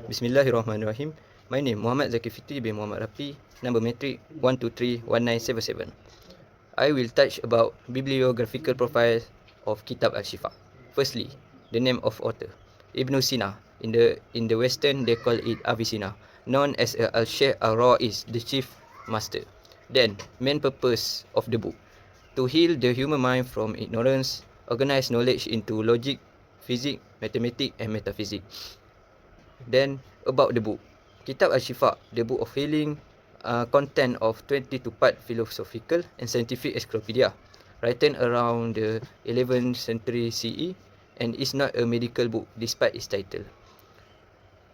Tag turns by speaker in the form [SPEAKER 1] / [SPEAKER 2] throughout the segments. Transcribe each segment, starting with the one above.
[SPEAKER 1] Bismillahirrahmanirrahim. My name Muhammad Zaki Fitri bin Muhammad Rafi, number matric 1231977. I will touch about bibliographical profile of Kitab Shifa. Firstly, the name of author. Ibnu Sina. In the Western, they call it Avicenna, known as Al-Sheikh Al-Rais, the chief master. Then, main purpose of the book: to heal the human mind from ignorance, organize knowledge into logic, physics, mathematics, and metaphysics. Then, about the book. Kitab Shifa, the book of healing, content of 22-part philosophical and scientific encyclopedia, written around the 11th century CE, and is not a medical book despite its title.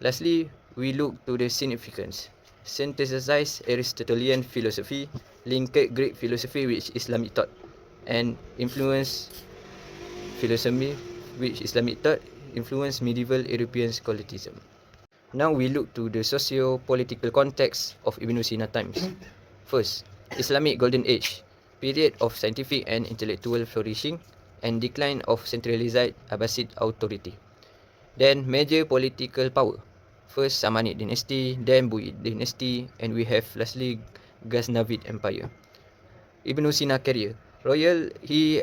[SPEAKER 1] Lastly, we look to the significance. Synthesized Aristotelian philosophy, linked Greek philosophy with Islamic thought, and influenced philosophy which Islamic thought influenced medieval European scholasticism. Now we look to the socio-political context of Ibnu Sina times. First, Islamic Golden Age, period of scientific and intellectual flourishing and decline of centralized Abbasid authority. Then major political power. First Samanid dynasty, then Buyid dynasty, and we have lastly Ghaznavid Empire. Ibnu Sina career. He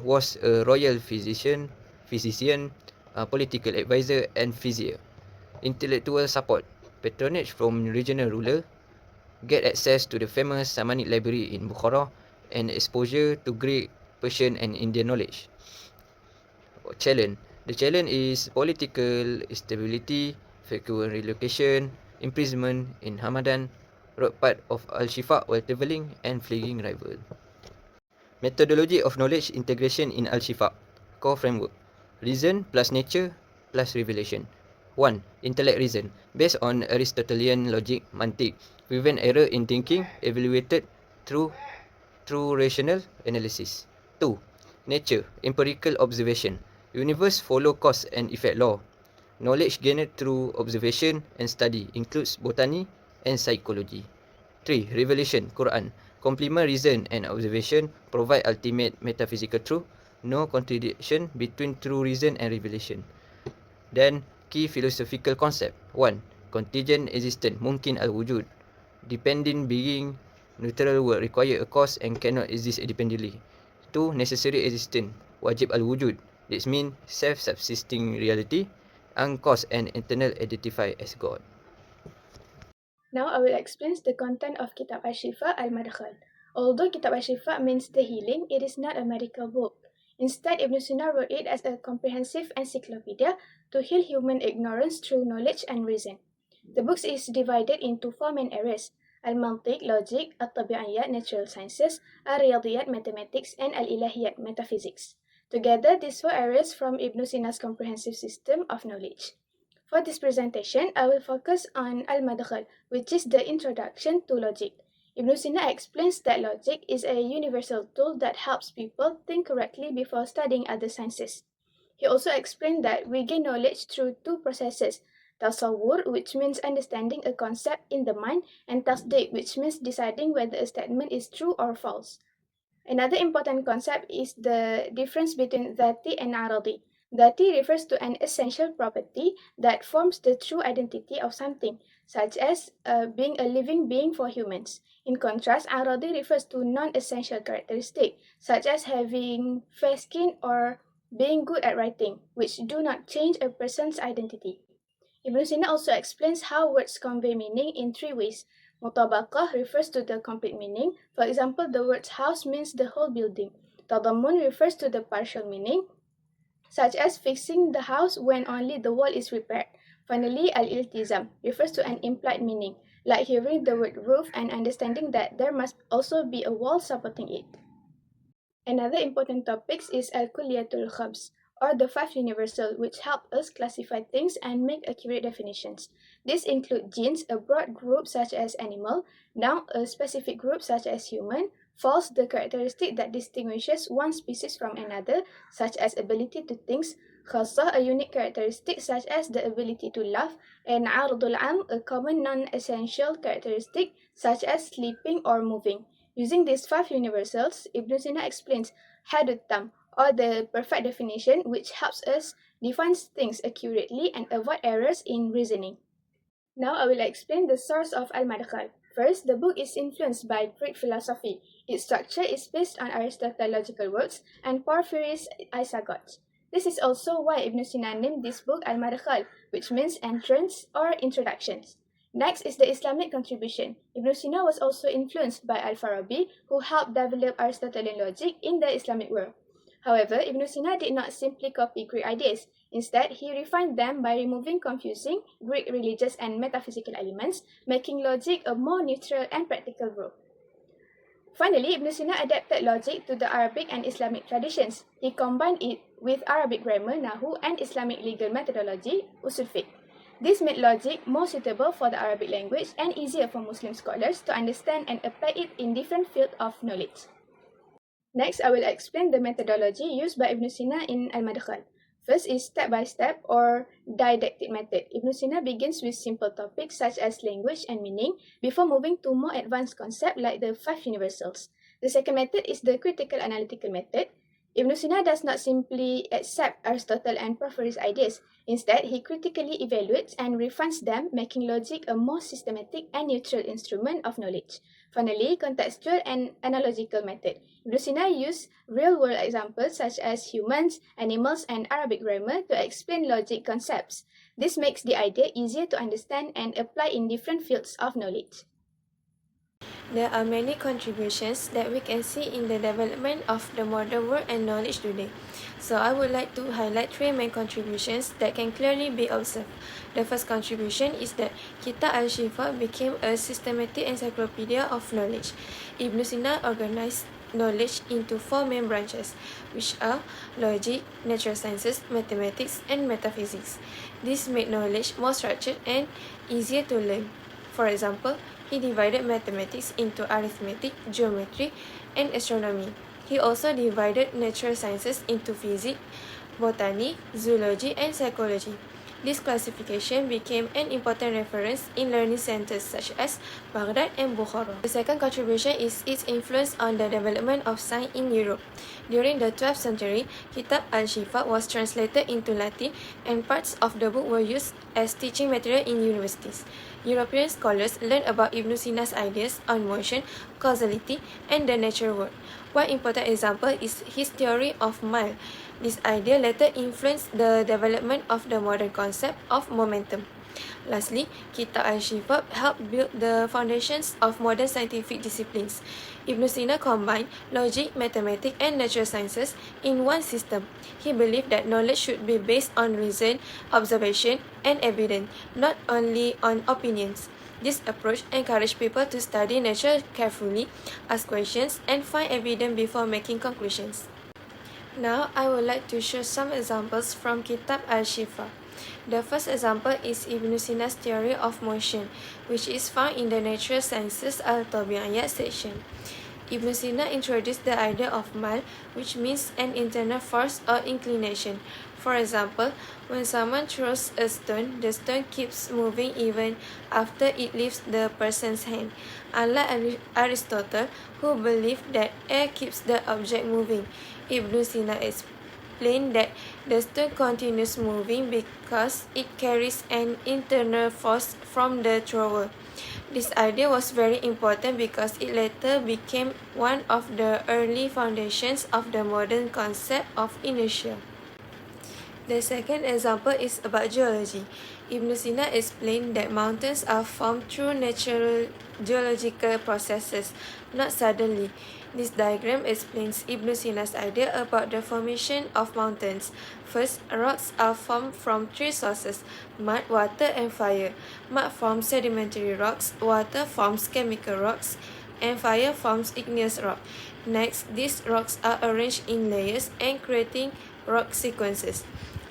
[SPEAKER 1] was a royal physician, political advisor and physician. Intellectual support, patronage from regional ruler, get access to the famous Samanid library in Bukhara, and exposure to Greek, Persian and Indian knowledge. Challenge. The challenge is political instability, frequent relocation, imprisonment in Hamadan, wrote part of Al-Shifa while travelling, and fleeing rival. Methodology of knowledge integration in Al-Shifa. Core framework. Reason plus nature plus revelation. 1. Intellect reason. Based on Aristotelian logic, mantik, prevent error in thinking, evaluated through rational analysis. 2. Nature, empirical observation. Universe follow cause and effect law. Knowledge gained through observation and study includes botany and psychology. 3. Revelation, Quran. Complement reason and observation, provide ultimate metaphysical truth. No contradiction between true reason and revelation. Then, key philosophical concept. 1. Contingent existence, mungkin al-wujud. Dependent being, neutral will require a cause and cannot exist independently. 2. Necessary existence, wajib al-wujud. This means self-subsisting reality, uncaused and eternal identified as God.
[SPEAKER 2] Now I will explain the content of Kitab Shifa al-Madkhal. Although Kitab Shifa means the healing, it is not a medical book. Instead, Ibn Sina wrote it as a comprehensive encyclopedia to heal human ignorance through knowledge and reason. The book is divided into four main areas: Al-Mantiq, logic, Al-Tabi'iyat, natural sciences, Al-Riyadiyat, mathematics, and Al-Ilahiyat, metaphysics. Together, these four areas form Ibn Sina's comprehensive system of knowledge. For this presentation, I will focus on Al-Madkhal, which is the introduction to logic. Ibn Sina explains that logic is a universal tool that helps people think correctly before studying other sciences. He also explained that we gain knowledge through two processes: tasawwur, which means understanding a concept in the mind, and tasdiq, which means deciding whether a statement is true or false. Another important concept is the difference between dhati and aradi. Dhati refers to an essential property that forms the true identity of something, such as being a living being for humans. In contrast, aradi refers to non-essential characteristics, such as having fair skin or being good at writing, which do not change a person's identity. Ibn Sina also explains how words convey meaning in three ways. Mutabaqah refers to the complete meaning. For example, the word house means the whole building. Tadammun refers to the partial meaning, such as fixing the house when only the wall is repaired. Finally, al-iltizam refers to an implied meaning, like hearing the word roof and understanding that there must also be a wall supporting it. Another important topic is al-kulliyatul khams, or the five universal, which help us classify things and make accurate definitions. These include genes, a broad group such as animal; noun, a specific group such as human; false, the characteristic that distinguishes one species from another, such as ability to think; khassa, a unique characteristic such as the ability to laugh; and ardul am, a common non-essential characteristic such as sleeping or moving. Using these five universals, Ibn Sina explains Hadut-Tam, or the perfect definition, which helps us define things accurately and avoid errors in reasoning. Now I will explain the source of Al-Madkhal. First, the book is influenced by Greek philosophy. Its structure is based on Aristotle's logical works and Porphyry's Isagoge. This is also why Ibnu Sina named this book Al-Madkhal, which means entrance or introductions. Next is the Islamic contribution. Ibnu Sina was also influenced by Al-Farabi, who helped develop Aristotelian logic in the Islamic world. However, Ibn Sina did not simply copy Greek ideas. Instead, he refined them by removing confusing Greek religious and metaphysical elements, making logic a more neutral and practical book. Finally, Ibn Sina adapted logic to the Arabic and Islamic traditions. He combined it with Arabic grammar, Nahu, and Islamic legal methodology, Usul Fiqh. This made logic more suitable for the Arabic language and easier for Muslim scholars to understand and apply it in different fields of knowledge. Next, I will explain the methodology used by Ibn Sina in Al-Madkhal. First is step-by-step or didactic method. Ibn Sina begins with simple topics such as language and meaning before moving to more advanced concepts like the five universals. The second method is the critical analytical method. Ibn Sina does not simply accept Aristotle and Porphyry's ideas. Instead, he critically evaluates and refines them, making logic a more systematic and neutral instrument of knowledge. Finally, contextual and analogical method. Ibn Sina used real-world examples such as humans, animals, and Arabic grammar to explain logic concepts. This makes the idea easier to understand and apply in different fields of knowledge.
[SPEAKER 3] There are many contributions that we can see in the development of the modern world and knowledge today. So I would like to highlight three main contributions that can clearly be observed. The first contribution is that Kitab Shifa became a systematic encyclopedia of knowledge. Ibn Sina organized knowledge into four main branches, which are logic, natural sciences, mathematics, and metaphysics. This made knowledge more structured and easier to learn. For example, he divided mathematics into arithmetic, geometry, and astronomy. He also divided natural sciences into physics, botany, zoology, and psychology. This classification became an important reference in learning centers such as Baghdad and Bukhara. The second contribution is its influence on the development of science in Europe. During the 12th century, Kitab al-Shifa was translated into Latin and parts of the book were used as teaching material in universities. European scholars learned about Ibn Sina's ideas on motion, causality, and the natural world. One important example is his theory of mile. This idea later influenced the development of the modern concept of momentum. Lastly, Kitab al-Shifa helped build the foundations of modern scientific disciplines. Ibn Sina combined logic, mathematics, and natural sciences in one system. He believed that knowledge should be based on reason, observation, and evidence, not only on opinions. This approach encouraged people to study nature carefully, ask questions, and find evidence before making conclusions. Now, I would like to show some examples from Kitab al-Shifa. The first example is Ibn Sina's theory of motion, which is found in the Natural Sciences Al-Tabi'iyat section. Ibn Sina introduced the idea of mal, which means an internal force or inclination. For example, when someone throws a stone, the stone keeps moving even after it leaves the person's hand. Unlike Aristotle, who believed that air keeps the object moving, Ibn Sina explained that the stone continues moving because it carries an internal force from the thrower. This idea was very important because it later became one of the early foundations of the modern concept of inertia. The second example is about geology. Ibn Sina explained that mountains are formed through natural geological processes, not suddenly. This diagram explains Ibn Sina's idea about the formation of mountains. First, rocks are formed from three sources: mud, water, and fire. Mud forms sedimentary rocks, water forms chemical rocks, and fire forms igneous rock. Next, these rocks are arranged in layers and creating rock sequences.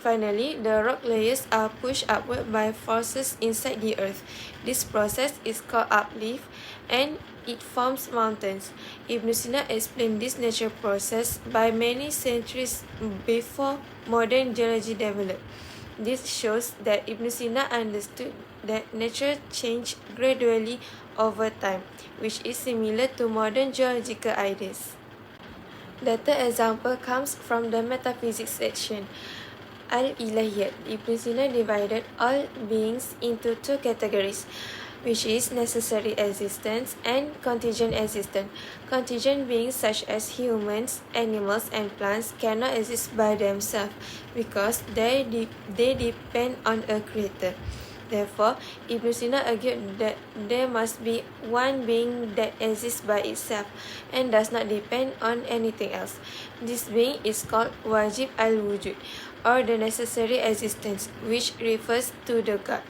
[SPEAKER 3] Finally, the rock layers are pushed upward by forces inside the earth. This process is called uplift, and it forms mountains. Ibn Sina explained this natural process by many centuries before modern geology developed. This shows that Ibn Sina understood that nature changed gradually over time, which is similar to modern geological ideas. The third example comes from the metaphysics section. al-ilahiyat. Ibnu Sina divided all beings into two categories, which is necessary existence and contingent existence. Contingent beings such as humans, animals, and plants cannot exist by themselves because they depend on a creator. Therefore, Ibnu Sina argued that there must be one being that exists by itself and does not depend on anything else. This being is called wajib al-wujud, or the necessary existence, which refers to the God,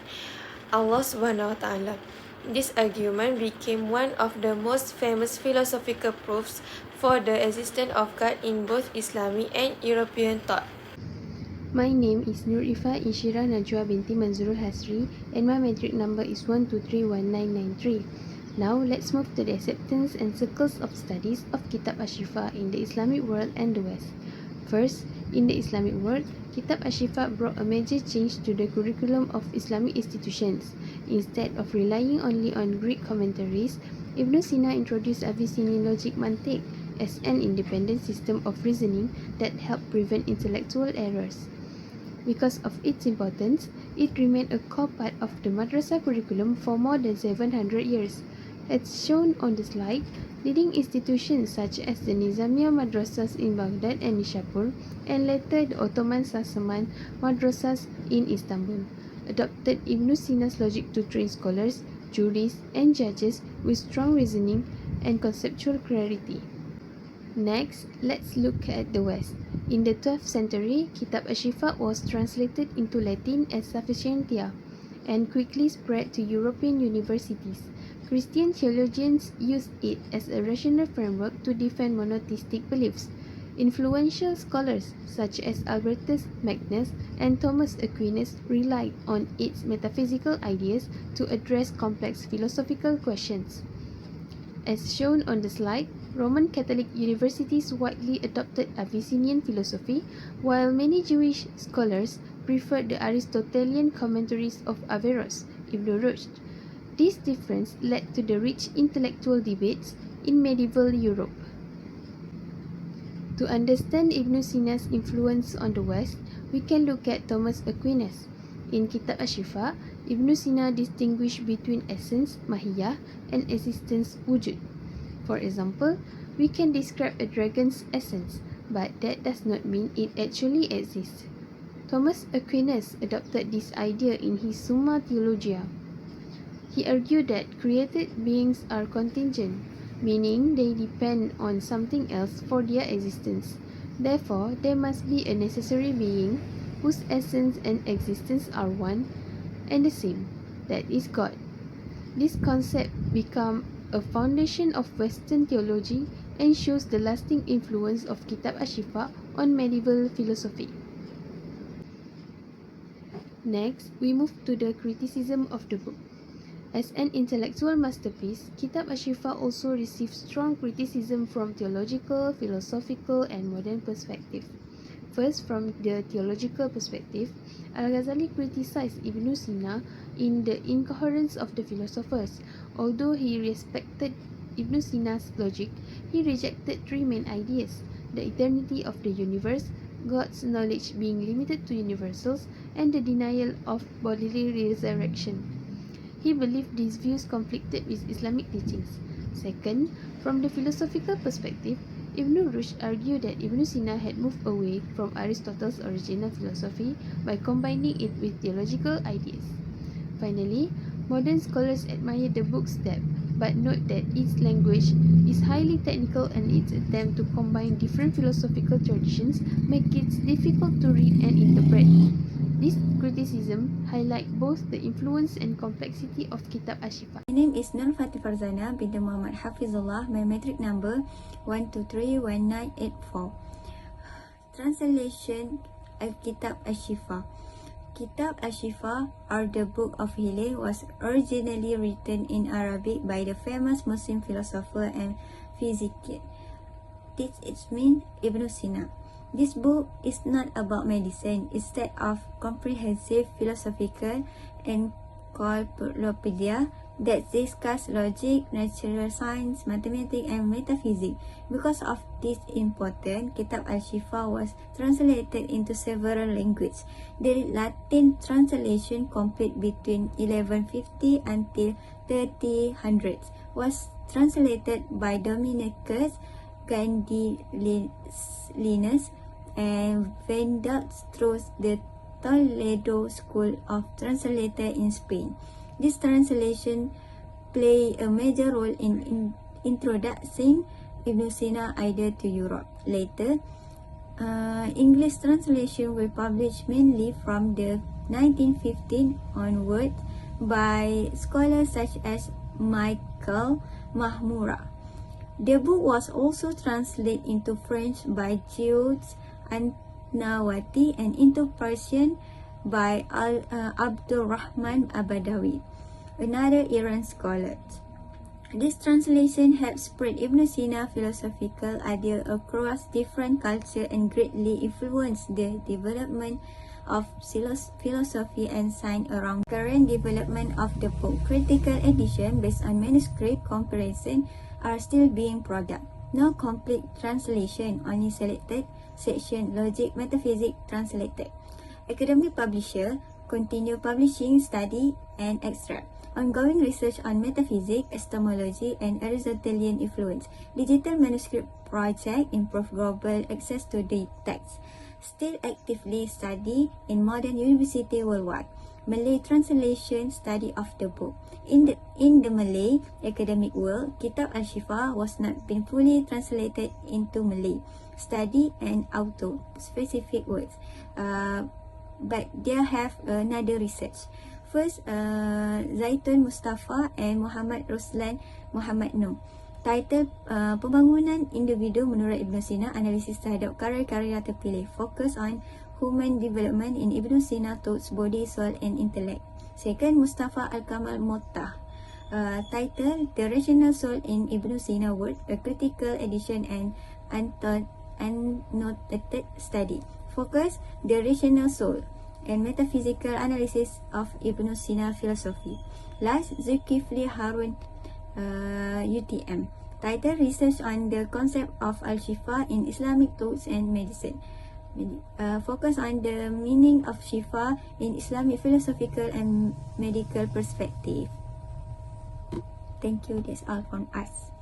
[SPEAKER 3] Allah subhanahu wa ta'ala. This argument became one of the most famous philosophical proofs for the existence of God in both Islamic and European thought.
[SPEAKER 4] My name is Nurifa Inshira Najwa binti Manzurul Hasri and my metric number is 1231993. Now let's move to the acceptance and circles of studies of Kitab Shifa in the Islamic world and the West. First, in the Islamic world, Kitab Shifa brought a major change to the curriculum of Islamic institutions. Instead of relying only on Greek commentaries, Ibnu Sina introduced Abyssinian logic mantiq as an independent system of reasoning that helped prevent intellectual errors. Because of its importance, it remained a core part of the madrasah curriculum for more than 700 years. As shown on the slide, leading institutions such as the Nizamiya madrasas in Baghdad and Nishapur, and later the Ottoman Sassaman madrasas in Istanbul, adopted Ibn Sina's logic to train scholars, jurists, and judges with strong reasoning and conceptual clarity. Next, let's look at the West. In the 12th century, Kitab Shifa was translated into Latin as Sufficientia and quickly spread to European universities. Christian theologians used it as a rational framework to defend monotheistic beliefs. Influential scholars such as Albertus Magnus and Thomas Aquinas relied on its metaphysical ideas to address complex philosophical questions. As shown on the slide, Roman Catholic universities widely adopted Abyssinian philosophy, while many Jewish scholars preferred the Aristotelian commentaries of Averroes, Ibn Rushd. This difference led to the rich intellectual debates in medieval Europe. To understand Ibn Sina's influence on the West, we can look at Thomas Aquinas. In Kitab Shifa, Ibn Sina distinguished between essence, mahiyah, and existence, wujud. For example, we can describe a dragon's essence, but that does not mean it actually exists. Thomas Aquinas adopted this idea in his Summa Theologia. He argued that created beings are contingent, meaning they depend on something else for their existence. Therefore, there must be a necessary being whose essence and existence are one and the same, that is God. This concept became a foundation of Western theology and shows the lasting influence of Kitab Shifa on medieval philosophy. Next, we move to the criticism of the book. As an intellectual masterpiece, Kitab Shifa also received strong criticism from theological, philosophical, and modern perspectives. First, from the theological perspective, Al-Ghazali criticized Ibn Sina in the incoherence of the philosophers. Although he respected Ibn Sina's logic, he rejected three main ideas: the eternity of the universe, God's knowledge being limited to universals, and the denial of bodily resurrection. He believed these views conflicted with Islamic teachings. Second, from the philosophical perspective, Ibn Rushd argued that Ibn Sina had moved away from Aristotle's original philosophy by combining it with theological ideas. Finally, modern scholars admire the book's depth, but note that its language is highly technical and its attempt to combine different philosophical traditions make it difficult to read and interpret. This criticism highlights both the influence and complexity of Kitab Shifa.
[SPEAKER 5] My name is Nur Fatih Farzana bint Muhammad Hafizullah. My metric number 1231984. Translation of Kitab Shifa. Kitab Shifa, or the Book of Healing, was originally written in Arabic by the famous Muslim philosopher and physician. This is mean Ibn Sina. This book is not about medicine, instead of comprehensive philosophical encyclopedia that discuss logic, natural science, mathematics, and metaphysics. Because of this importance, Kitab Al-Shifa was translated into several languages. The Latin translation, complete between 1150 until 1300s, was translated by Dominicus Gandilianus and vended through the Toledo School of Translator in Spain. This translation played a major role in introducing Ibnu Sina idea to Europe. Later, English translation were published mainly from the 1915 onward by scholars such as Michael Mahmoura. The book was also translated into French by Jules An-Nawati and into Persian by Abdurrahman Abadawi, another Iran scholar. This translation helped spread Ibn Sina philosophical idea across different cultures and greatly influenced the development of philosophy and science around. Current development of the book, critical edition based on manuscript comparison, are still being produced. No complete translation, only selected section, logic, metaphysics translated. Academic publisher continue publishing study and extract. Ongoing research on metaphysics, epistemology, and Aristotelian influence. Digital manuscript project improve global access to the text. Still actively studied in modern university worldwide. Malay translation study of the book. In the Malay academic world, Kitab Al-Shifa was not been fully translated into Malay study and auto specific words. But they have another research. First, Zaitun Mustafa and Muhammad Ruslan Muhammad Noor. Title, Pembangunan Individu Menurut Ibnu Sina, Analisis Terhadap Karya-karya Terpilih. Focus on Human Development in Ibnu Sina Thoughts, Body, Soul and Intellect. Second, Mustafa Al-Kamal Mottah. Title, The Rational Soul in Ibnu Sina Word, a Critical Edition and Annotated Study. Focus, The Rational Soul and Metaphysical Analysis of Ibnu Sina Philosophy. Last, Zulkifli Harun UTM. Title, Research on the Concept of Al-Shifa in Islamic Thoughts and Medicine. Focus on the meaning of Shifa in Islamic philosophical and medical perspective. Thank you. That's all from us.